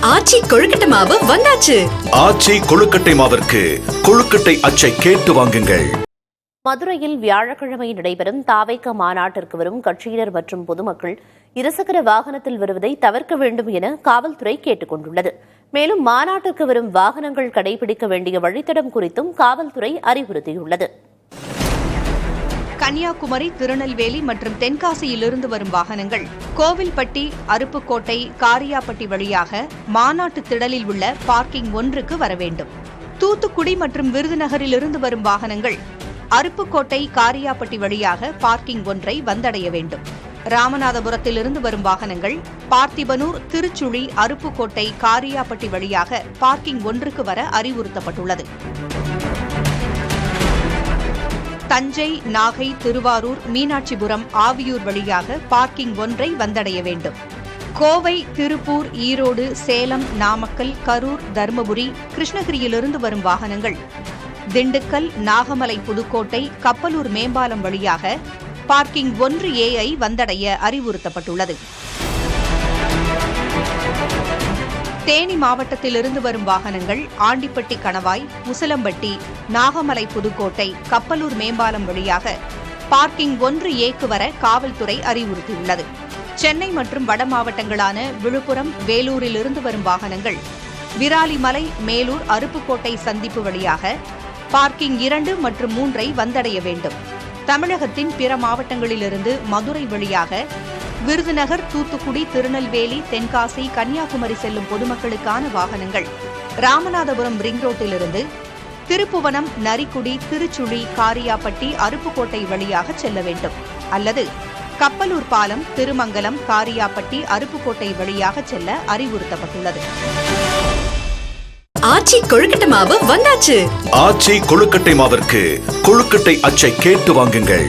ஆச்சி கொழுக்கட்டை மாவு வந்தாச்சு. ஆச்சி கொழுக்கட்டை மாவிற்கு கொழுக்கட்டை அச்சை கேட்டு வாங்குங்கள். மதுரையில் வியாழக்கிழமை நடைபெறும் தாவேக மாநாட்டிற்கு வரும் கட்சியினர் மற்றும் பொதுமக்கள் இருசக்கர வாகனத்தில் வருவதை தவிர்க்க வேண்டும் என காவல்துறை கேட்டுக் கொண்டுள்ளது. மேலும் மாநாட்டிற்கு வரும் வாகனங்கள் கடைபிடிக்க வேண்டிய வழித்தடம் குறித்தும் காவல்துறை அறிவுறுத்தியுள்ளது. கன்னியாகுமரி, திருநெல்வேலி மற்றும் தென்காசியிலிருந்து வரும் வாகனங்கள் கோவில்பட்டி, அருப்புக்கோட்டை, காரியாபட்டி வழியாக மாநாட்டு திடலில் உள்ள பார்க்கிங் 1க்கு வர வேண்டும். தூத்துக்குடி மற்றும் விருதுநகரிலிருந்து வரும் வாகனங்கள் அருப்புக்கோட்டை, காரியாபட்டி வழியாக பார்க்கிங் 1ஐ வந்தடைய வேண்டும். ராமநாதபுரத்திலிருந்து வரும் வாகனங்கள் பார்த்திபனூர், திருச்சுழி, அருப்புக்கோட்டை, காரியாபட்டி வழியாக பார்க்கிங் 1க்கு வர அறிவுறுத்தப்பட்டுள்ளது. தஞ்சை, நாகை, திருவாரூர், மீனாட்சிபுரம், ஆவியூர் வழியாக பார்க்கிங் 1ஐ வந்தடைய வேண்டும். கோவை, திருப்பூர், ஈரோடு, சேலம், நாமக்கல், கரூர், தருமபுரி, கிருஷ்ணகிரியிலிருந்து வரும் வாகனங்கள் திண்டுக்கல், நாகமலை, புதுக்கோட்டை, கப்பலூர் மேம்பாலம் வழியாக பார்க்கிங் 1A-ஐ வந்தடைய அறிவுறுத்தப்பட்டுள்ளது. தேனி மாவட்டத்திலிருந்து வரும் வாகனங்கள் ஆண்டிப்பட்டி, கணவாய், உசிலம்பட்டி, நாகமலை, புதுக்கோட்டை, கப்பலூர் மேம்பாலம் வழியாக பார்க்கிங் 1A-க்கு வர காவல்துறை அறிவுறுத்தியுள்ளது. சென்னை மற்றும் வட மாவட்டங்களான விழுப்புரம், வேலூரிலிருந்து வரும் வாகனங்கள் விராலிமலை, மேலூர், அருப்புக்கோட்டை சந்திப்பு வழியாக பார்க்கிங் 2 மற்றும் 3ஐ வந்தடைய வேண்டும். தமிழகத்தின் பிற மாவட்டங்களிலிருந்து மதுரை வழியாக விருதுநகர், தூத்துக்குடி, திருநெல்வேலி, தென்காசி, கன்னியாகுமரி செல்லும் பொதுமக்களுக்கான வாகனங்கள் ராமநாதபுரம் ரிங் ரோட்டிலிருந்து திருப்புவனம், நரிக்குடி, திருச்சுழி, காரியாபட்டி, அருப்புக்கோட்டை வழியாக செல்ல வேண்டும். அல்லது கப்பலூர் பாலம், திருமங்கலம், காரியாபட்டி, அருப்புக்கோட்டை வழியாக செல்ல அறிவுறுத்தப்பட்டுள்ளது. ஆச்சி கொழுக்கட்டை மாவு வந்தாச்சு. ஆச்சி கொழுக்கட்டை மாவிற்கு கொழுக்கட்டை அச்சை கேட்டு வாங்குங்கள்.